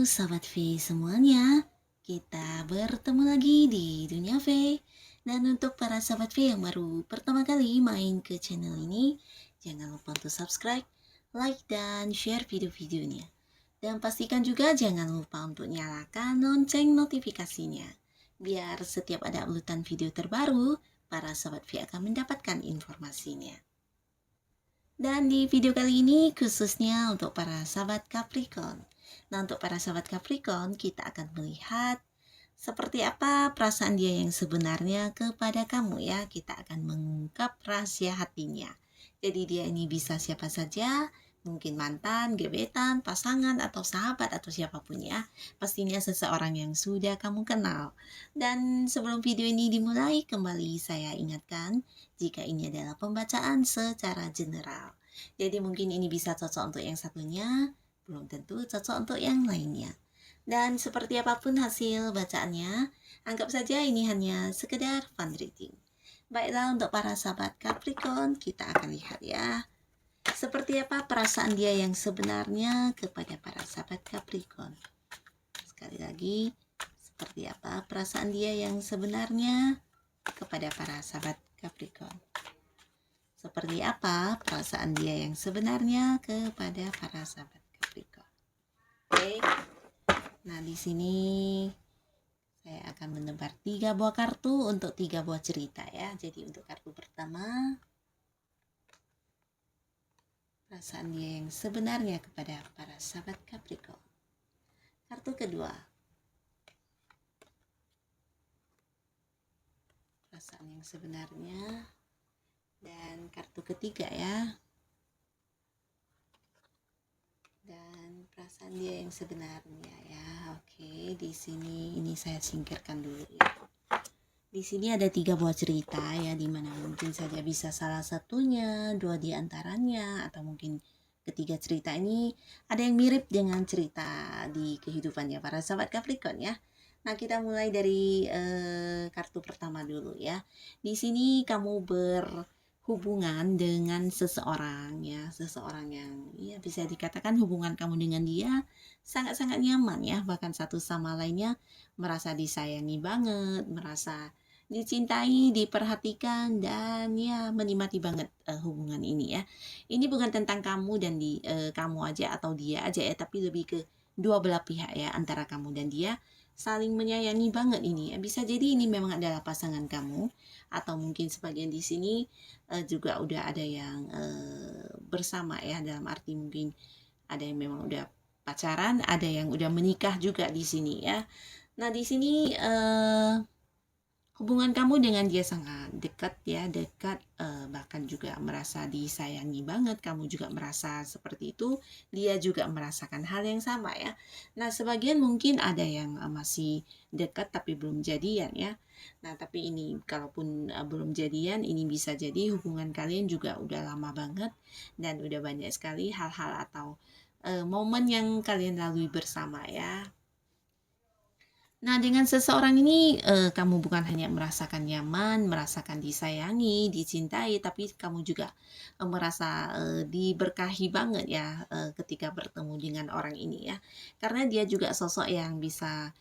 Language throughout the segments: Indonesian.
Sahabat V semuanya, kita bertemu lagi di Dunia V. Dan untuk para sahabat V yang baru pertama kali main ke channel ini, jangan lupa untuk subscribe, like, dan share video-videonya. Dan pastikan juga jangan lupa untuk nyalakan lonceng notifikasinya. Biar setiap ada uploadan video terbaru, para sahabat V akan mendapatkan informasinya. Dan di video kali ini khususnya untuk para sahabat Capricorn. Nah, untuk para sahabat Capricorn, kita akan melihat seperti apa perasaan dia yang sebenarnya kepada kamu ya. Kita akan mengungkap rahasia hatinya. Jadi dia ini bisa siapa saja, mungkin mantan, gebetan, pasangan, atau sahabat, atau siapapun ya. Pastinya seseorang yang sudah kamu kenal. Dan sebelum video ini dimulai, kembali saya ingatkan, jika ini adalah pembacaan secara general. Jadi mungkin ini bisa cocok untuk yang satunya, belum tentu cocok untuk yang lainnya. Dan seperti apapun hasil bacaannya, anggap saja ini hanya sekedar fun reading. Baiklah, untuk para sahabat Capricorn, kita akan lihat ya. Seperti apa perasaan dia yang sebenarnya kepada para sahabat Capricorn. Sekali lagi, seperti apa perasaan dia yang sebenarnya kepada para sahabat Capricorn. Seperti apa perasaan dia yang sebenarnya kepada para sahabat Capricorn. Oke. Nah, di sini saya akan menebar 3 buah kartu untuk 3 buah cerita ya. Jadi untuk kartu pertama, perasaan dia yang sebenarnya kepada para sahabat Capricorn. Kartu kedua, perasaan yang sebenarnya. Dan kartu ketiga ya. Dan perasaan dia yang sebenarnya ya. Oke, di sini ini saya singkirkan dulu ya. Di sini ada 3 buah cerita ya, dimana mungkin saja bisa salah satunya, 2 di antaranya, atau mungkin ketiga cerita ini ada yang mirip dengan cerita di kehidupannya para sahabat Capricorn ya. Nah, kita mulai dari kartu pertama dulu ya. Di sini kamu berhubungan dengan seseorang ya, seseorang yang ya bisa dikatakan hubungan kamu dengan dia sangat-sangat nyaman ya, bahkan satu sama lainnya merasa disayangi banget, merasa dicintai, diperhatikan, dan ya menikmati banget hubungan ini ya. Ini bukan tentang kamu dan kamu aja atau dia aja ya, tapi lebih ke dua belah pihak ya, antara kamu dan dia saling menyayangi banget ini ya. Bisa jadi ini memang adalah pasangan kamu, atau mungkin sebagian di sini juga udah ada yang bersama ya, dalam arti mungkin ada yang memang udah pacaran, ada yang udah menikah juga di sini ya. Nah, di sini hubungan kamu dengan dia sangat dekat ya, dekat, bahkan juga merasa disayangi banget, kamu juga merasa seperti itu, dia juga merasakan hal yang sama ya. Nah, sebagian mungkin ada yang masih dekat tapi belum jadian ya. Nah, tapi ini kalaupun belum jadian, ini bisa jadi hubungan kalian juga udah lama banget dan udah banyak sekali hal-hal atau momen yang kalian lalui bersama ya. Nah, dengan seseorang ini kamu bukan hanya merasakan nyaman, merasakan disayangi, dicintai, tapi kamu juga merasa diberkahi banget ya ketika bertemu dengan orang ini ya. Karena dia juga sosok yang bisa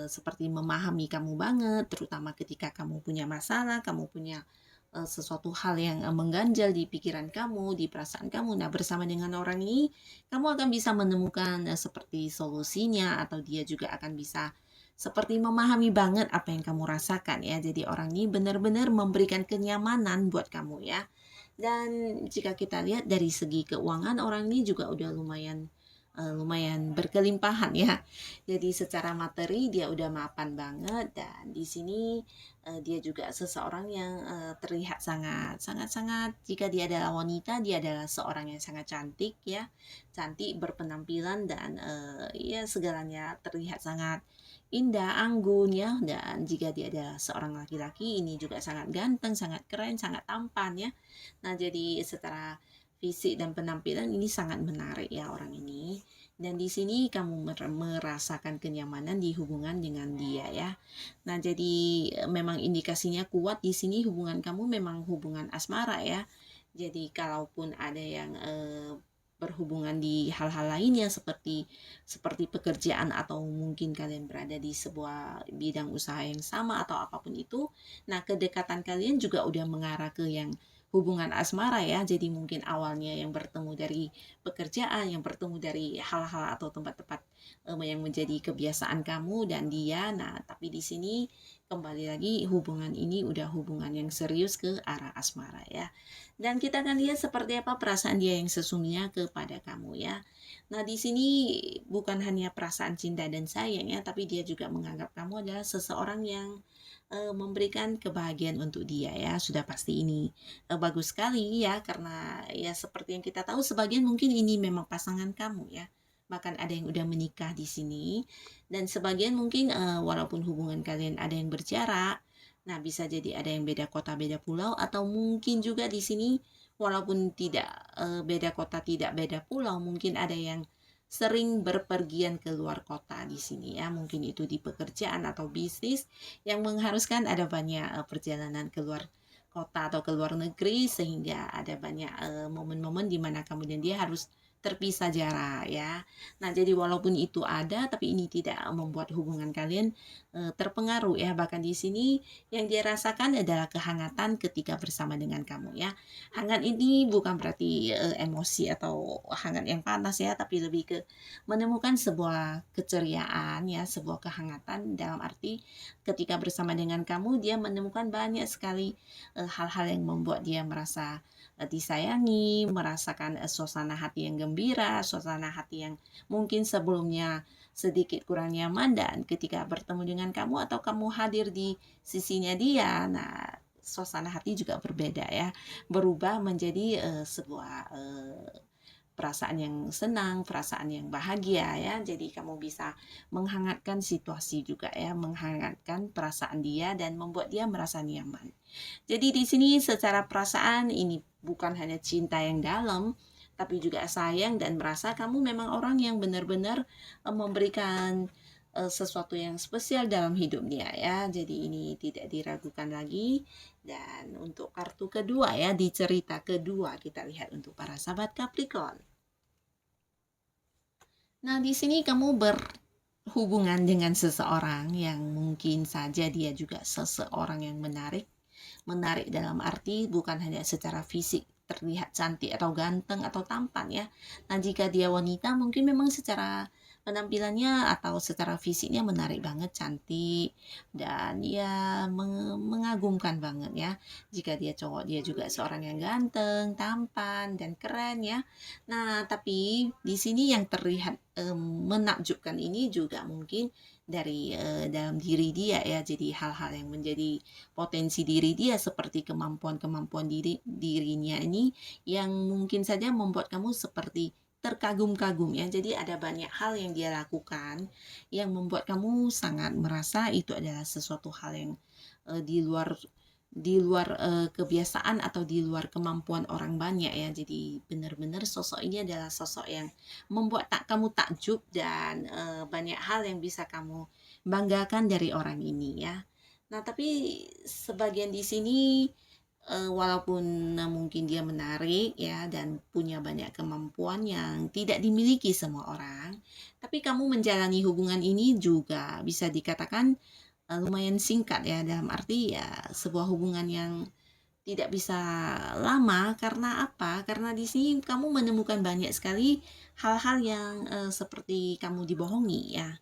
seperti memahami kamu banget, terutama ketika kamu punya masalah, kamu punya sesuatu hal yang mengganjal di pikiran kamu, di perasaan kamu. Nah, bersama dengan orang ini, kamu akan bisa menemukan seperti solusinya, atau dia juga akan bisa seperti memahami banget apa yang kamu rasakan ya. Jadi orang ini benar-benar memberikan kenyamanan buat kamu ya. Dan jika kita lihat dari segi keuangan, orang ini juga udah lumayan berkelimpahan ya. Jadi secara materi dia udah mapan banget, dan di sini dia juga seseorang yang terlihat sangat jika dia adalah wanita, dia adalah seorang yang sangat cantik ya. Cantik, berpenampilan, dan ya segalanya terlihat sangat indah, anggun ya. Dan jika dia adalah seorang laki-laki, ini juga sangat ganteng, sangat keren, sangat tampan ya. Nah, jadi secara fisik dan penampilan ini sangat menarik ya orang ini. Dan di sini kamu merasakan kenyamanan di hubungan dengan dia ya. Nah, jadi memang indikasinya kuat di sini hubungan kamu memang hubungan asmara ya. Jadi kalaupun ada yang berhubungan di hal-hal lainnya seperti seperti pekerjaan atau mungkin kalian berada di sebuah bidang usaha yang sama atau apapun itu. Nah, kedekatan kalian juga udah mengarah ke yang hubungan asmara ya. Jadi mungkin awalnya yang bertemu dari pekerjaan, yang bertemu dari hal-hal atau tempat-tempat yang menjadi kebiasaan kamu dan dia. Nah, tapi di sini kembali lagi hubungan ini udah hubungan yang serius ke arah asmara ya. Dan kita akan lihat seperti apa perasaan dia yang sesungguhnya kepada kamu ya. Nah, di sini bukan hanya perasaan cinta dan sayang ya, tapi dia juga menganggap kamu adalah seseorang yang memberikan kebahagiaan untuk dia ya. Sudah pasti ini bagus sekali ya, karena ya seperti yang kita tahu sebagian mungkin ini memang pasangan kamu ya. Bahkan ada yang udah menikah di sini dan sebagian mungkin walaupun hubungan kalian ada yang berjarak. Nah, bisa jadi ada yang beda kota, beda pulau, atau mungkin juga di sini walaupun tidak beda kota, tidak beda pulau, mungkin ada yang sering berpergian ke luar kota di sini ya. Mungkin itu di pekerjaan atau bisnis yang mengharuskan ada banyak perjalanan ke luar kota atau ke luar negeri sehingga ada banyak momen-momen di mana kamu dan dia harus terpisah jarak ya. Nah, jadi walaupun itu ada tapi ini tidak membuat hubungan kalian terpengaruh ya. Bahkan di sini yang dia rasakan adalah kehangatan ketika bersama dengan kamu ya. Hangat ini bukan berarti emosi atau hangat yang panas ya, tapi lebih ke menemukan sebuah keceriaan ya, sebuah kehangatan dalam arti ketika bersama dengan kamu dia menemukan banyak sekali hal-hal yang membuat dia merasa disayangi, merasakan suasana hati yang gembira, suasana hati yang mungkin sebelumnya sedikit kurang nyaman dan ketika bertemu dengan kamu atau kamu hadir di sisinya dia, nah suasana hati juga berbeda ya, berubah menjadi sebuah perasaan yang senang, perasaan yang bahagia ya. Jadi kamu bisa menghangatkan situasi juga ya, menghangatkan perasaan dia dan membuat dia merasa nyaman. Jadi di sini secara perasaan ini bukan hanya cinta yang dalam, tapi juga sayang dan merasa kamu memang orang yang benar-benar memberikan sesuatu yang spesial dalam hidupnya ya. Jadi ini tidak diragukan lagi. Dan untuk kartu kedua ya, di cerita kedua kita lihat untuk para sahabat Capricorn. Nah, di sini kamu berhubungan dengan seseorang yang mungkin saja dia juga seseorang yang menarik. Menarik dalam arti bukan hanya secara fisik terlihat cantik atau ganteng atau tampan ya. Nah, jika dia wanita mungkin memang secara penampilannya atau secara fisiknya menarik banget, cantik dan ya mengagumkan banget ya. Jika dia cowok dia juga seorang yang ganteng, tampan dan keren ya. Nah, tapi di sini yang terlihat menakjubkan ini juga mungkin dari dalam diri dia ya. Jadi hal-hal yang menjadi potensi diri dia seperti kemampuan-kemampuan dirinya ini yang mungkin saja membuat kamu seperti terkagum-kagum ya. Jadi ada banyak hal yang dia lakukan yang membuat kamu sangat merasa itu adalah sesuatu hal yang di luar kebiasaan atau di luar kemampuan orang banyak ya. Jadi benar-benar sosok ini adalah sosok yang membuat kamu takjub dan banyak hal yang bisa kamu banggakan dari orang ini ya. Nah, tapi sebagian di sini walaupun mungkin dia menarik ya dan punya banyak kemampuan yang tidak dimiliki semua orang, tapi kamu menjalani hubungan ini juga bisa dikatakan lumayan singkat ya, dalam arti ya sebuah hubungan yang tidak bisa lama. Karena apa? Karena di sini kamu menemukan banyak sekali hal-hal yang seperti kamu dibohongi ya.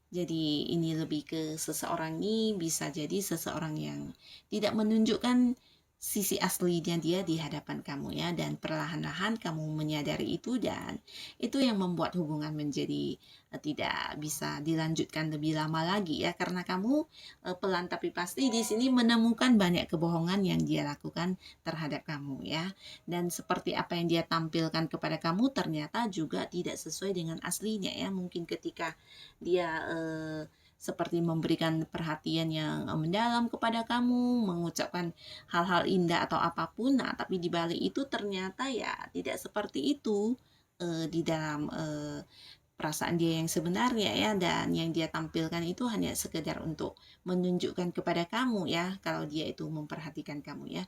Jadi ini lebih ke seseorang ini bisa jadi seseorang yang tidak menunjukkan sisi aslinya dia di hadapan kamu ya, dan perlahan-lahan kamu menyadari itu dan itu yang membuat hubungan menjadi tidak bisa dilanjutkan lebih lama lagi ya, karena kamu pelan tapi pasti di sini menemukan banyak kebohongan yang dia lakukan terhadap kamu ya, dan seperti apa yang dia tampilkan kepada kamu ternyata juga tidak sesuai dengan aslinya ya. Mungkin ketika dia seperti memberikan perhatian yang mendalam kepada kamu, mengucapkan hal-hal indah atau apapun, nah tapi di balik itu ternyata ya tidak seperti itu di dalam perasaan dia yang sebenarnya ya, dan yang dia tampilkan itu hanya sekedar untuk menunjukkan kepada kamu ya kalau dia itu memperhatikan kamu ya.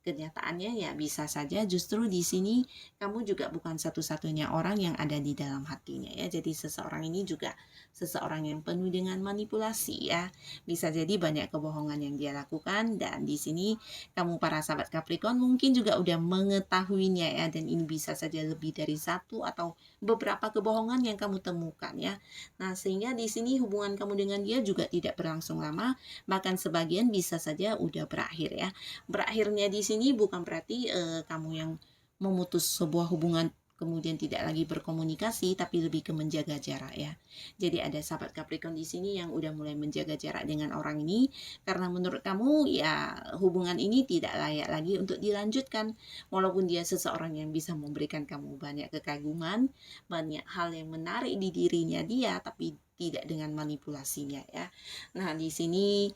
kenyataannya ya bisa saja justru di sini kamu juga bukan satu-satunya orang yang ada di dalam hatinya ya. Jadi seseorang ini juga seseorang yang penuh dengan manipulasi ya. Bisa jadi banyak kebohongan yang dia lakukan, dan di sini kamu para sahabat Capricorn mungkin juga udah mengetahuinya ya, dan ini bisa saja lebih dari satu atau beberapa kebohongan yang kamu temukan ya. Nah, sehingga di sini hubungan kamu dengan dia juga tidak berlangsung lama, bahkan sebagian bisa saja udah berakhir ya. Berakhirnya di sini bukan berarti kamu yang memutus sebuah hubungan kemudian tidak lagi berkomunikasi, tapi lebih ke menjaga jarak ya. Jadi ada sahabat Capricorn di sini yang udah mulai menjaga jarak dengan orang ini karena menurut kamu ya hubungan ini tidak layak lagi untuk dilanjutkan. Walaupun dia seseorang yang bisa memberikan kamu banyak kekaguman, banyak hal yang menarik di dirinya dia, tapi tidak dengan manipulasinya ya. Nah, di sini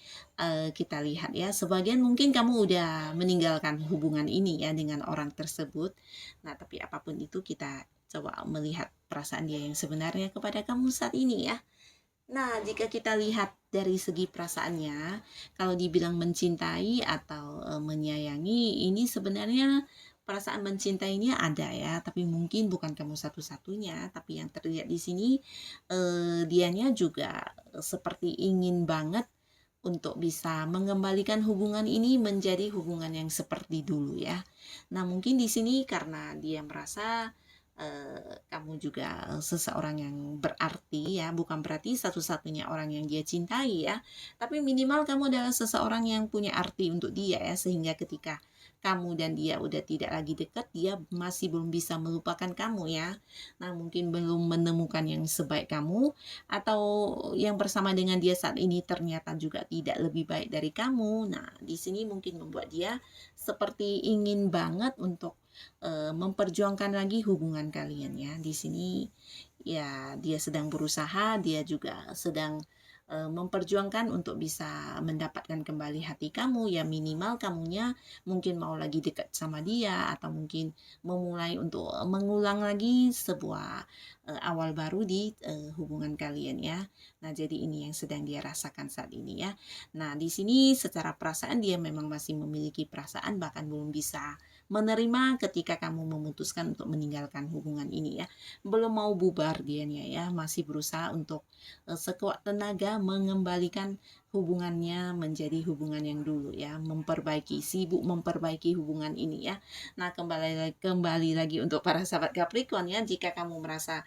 kita lihat ya, sebagian mungkin kamu udah meninggalkan hubungan ini ya dengan orang tersebut. Nah, tapi apapun itu kita coba melihat perasaan dia yang sebenarnya kepada kamu saat ini ya. Nah, jika kita lihat dari segi perasaannya, kalau dibilang mencintai atau menyayangi, ini sebenarnya perasaan mencintainya ada ya, tapi mungkin bukan kamu satu-satunya. Tapi yang terlihat di sini, dianya juga seperti ingin banget untuk bisa mengembalikan hubungan ini menjadi hubungan yang seperti dulu ya. Nah, mungkin di sini karena dia merasa kamu juga seseorang yang berarti ya, bukan berarti satu-satunya orang yang dia cintai ya, tapi minimal kamu adalah seseorang yang punya arti untuk dia ya, sehingga ketika kamu dan dia udah tidak lagi dekat, dia masih belum bisa melupakan kamu ya. Nah, mungkin belum menemukan yang sebaik kamu, atau yang bersama dengan dia saat ini ternyata juga tidak lebih baik dari kamu. Nah, di sini mungkin membuat dia seperti ingin banget untuk memperjuangkan lagi hubungan kalian ya. Di sini ya dia sedang berusaha, dia juga sedang memperjuangkan untuk bisa mendapatkan kembali hati kamu ya. Minimal kamunya mungkin mau lagi dekat sama dia, atau mungkin memulai untuk mengulang lagi sebuah awal baru di hubungan kalian ya. Nah, jadi ini yang sedang dia rasakan saat ini ya. Nah, di sini secara perasaan dia memang masih memiliki perasaan, bahkan belum bisa menerima ketika kamu memutuskan untuk meninggalkan hubungan ini ya. Belum mau bubar dianya ya, masih berusaha untuk sekuat tenaga mengembalikan hubungannya menjadi hubungan yang dulu ya, sibuk memperbaiki hubungan ini ya. Nah, kembali lagi untuk para sahabat Capricorn ya, jika kamu merasa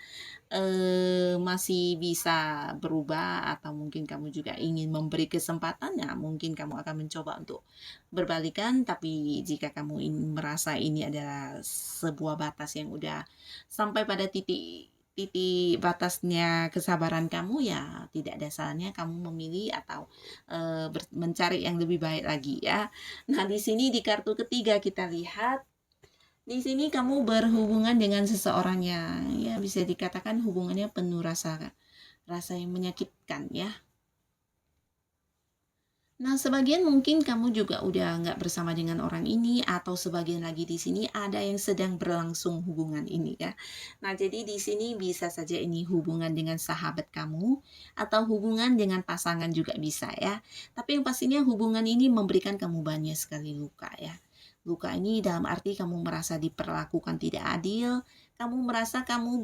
masih bisa berubah, atau mungkin kamu juga ingin memberi kesempatan ya, mungkin kamu akan mencoba untuk berbalikan. Tapi jika kamu merasa ini adalah sebuah batas yang udah sampai pada titik titik batasnya kesabaran kamu, ya tidak ada salahnya kamu memilih atau mencari yang lebih baik lagi ya. Nah, di sini di kartu ketiga kita lihat di sini kamu berhubungan dengan seseorang yang ya bisa dikatakan hubungannya penuh rasa rasa yang menyakitkan ya. Nah, sebagian mungkin kamu juga udah nggak bersama dengan orang ini, atau sebagian lagi di sini ada yang sedang berlangsung hubungan ini ya. Nah, jadi di sini bisa saja ini hubungan dengan sahabat kamu, atau hubungan dengan pasangan juga bisa ya. Tapi yang pastinya hubungan ini memberikan kamu banyak sekali luka ya. Luka ini dalam arti kamu merasa diperlakukan tidak adil, kamu merasa kamu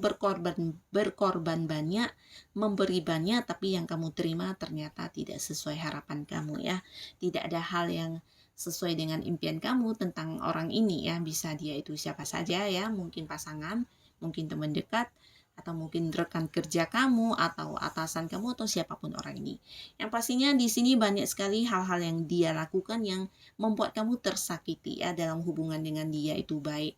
berkorban banyak, memberi banyak, tapi yang kamu terima ternyata tidak sesuai harapan kamu ya. Tidak ada hal yang sesuai dengan impian kamu tentang orang ini ya. Bisa dia itu siapa saja ya, mungkin pasangan, mungkin teman dekat, atau mungkin rekan kerja kamu, atau atasan kamu, atau siapapun orang ini. Yang pastinya di sini banyak sekali hal-hal yang dia lakukan yang membuat kamu tersakiti ya dalam hubungan dengan dia, itu baik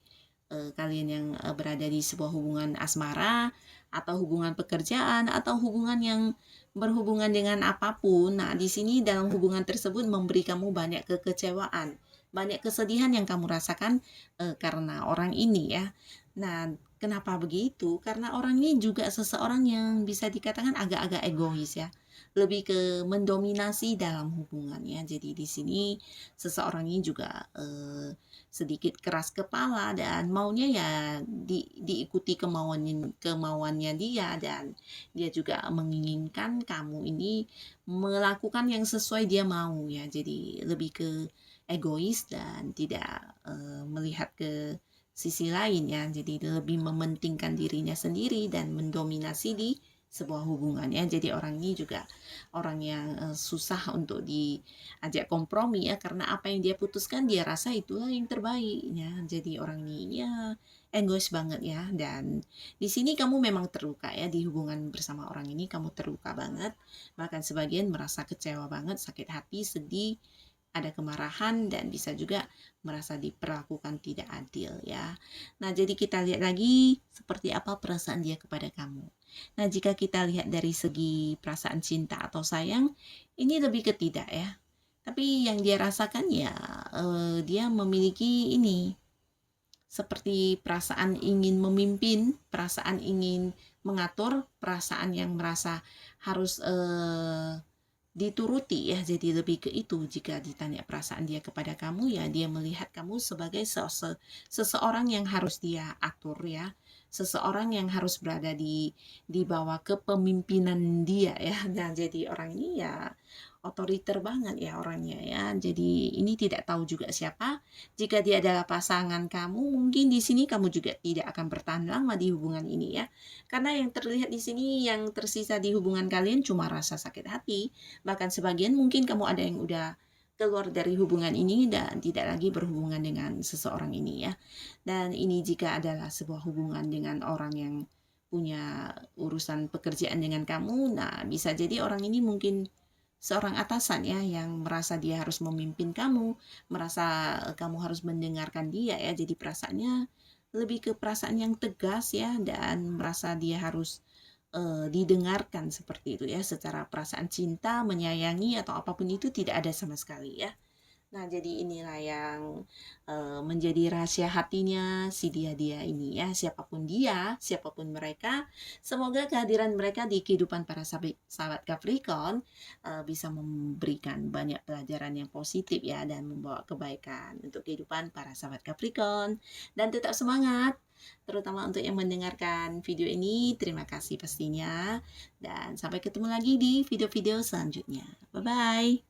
kalian yang berada di sebuah hubungan asmara, atau hubungan pekerjaan, atau hubungan yang berhubungan dengan apapun. Nah, di sini dalam hubungan tersebut memberi kamu banyak kekecewaan, banyak kesedihan yang kamu rasakan karena orang ini ya. Nah, kenapa begitu? Karena orang ini juga seseorang yang bisa dikatakan agak-agak egois ya, lebih ke mendominasi dalam hubungannya. Jadi di sini seseorang ini juga sedikit keras kepala, dan maunya ya diikuti kemauannya dia, dan dia juga menginginkan kamu ini melakukan yang sesuai dia mau ya. Jadi lebih ke egois dan tidak melihat ke sisi lain ya. Jadi lebih mementingkan dirinya sendiri dan mendominasi di sebuah hubungan ya. Jadi orang ini juga orang yang susah untuk diajak kompromi ya, karena apa yang dia putuskan dia rasa itulah yang terbaik ya. Jadi orang ini ya egois banget ya, dan di sini kamu memang terluka ya, di hubungan bersama orang ini kamu terluka banget, bahkan sebagian merasa kecewa banget, sakit hati, sedih, ada kemarahan, dan bisa juga merasa diperlakukan tidak adil ya. Nah, jadi kita lihat lagi seperti apa perasaan dia kepada kamu. Nah, jika kita lihat dari segi perasaan cinta atau sayang, ini lebih ke tidak ya. Tapi yang dia rasakan ya dia memiliki ini seperti perasaan ingin memimpin, perasaan ingin mengatur, perasaan yang merasa harus dituruti ya. Jadi lebih ke itu. Jika ditanya perasaan dia kepada kamu ya, dia melihat kamu sebagai seseorang yang harus dia atur ya, seseorang yang harus berada di bawah kepemimpinan dia ya. Nah, jadi orang ini ya otoriter banget ya orangnya ya. Jadi ini tidak tahu juga siapa. Jika dia adalah pasangan kamu, mungkin di sini kamu juga tidak akan bertahan lama di hubungan ini ya. Karena yang terlihat di sini, yang tersisa di hubungan kalian cuma rasa sakit hati. Bahkan sebagian mungkin kamu ada yang udah keluar dari hubungan ini dan tidak lagi berhubungan dengan seseorang ini ya. Dan ini jika adalah sebuah hubungan dengan orang yang punya urusan pekerjaan dengan kamu, nah bisa jadi orang ini mungkin seorang atasan ya, yang merasa dia harus memimpin kamu, merasa kamu harus mendengarkan dia ya. Jadi perasaannya lebih ke perasaan yang tegas ya, dan merasa dia harus didengarkan seperti itu ya. Secara perasaan cinta, menyayangi atau apapun itu tidak ada sama sekali ya. Nah, jadi inilah yang menjadi rahasia hatinya si dia-dia ini ya, siapapun dia, siapapun mereka. Semoga kehadiran mereka di kehidupan para sahabat Capricorn bisa memberikan banyak pelajaran yang positif ya, dan membawa kebaikan untuk kehidupan para sahabat Capricorn. Dan tetap semangat, terutama untuk yang mendengarkan video ini. Terima kasih pastinya, dan sampai ketemu lagi di video-video selanjutnya. Bye-bye.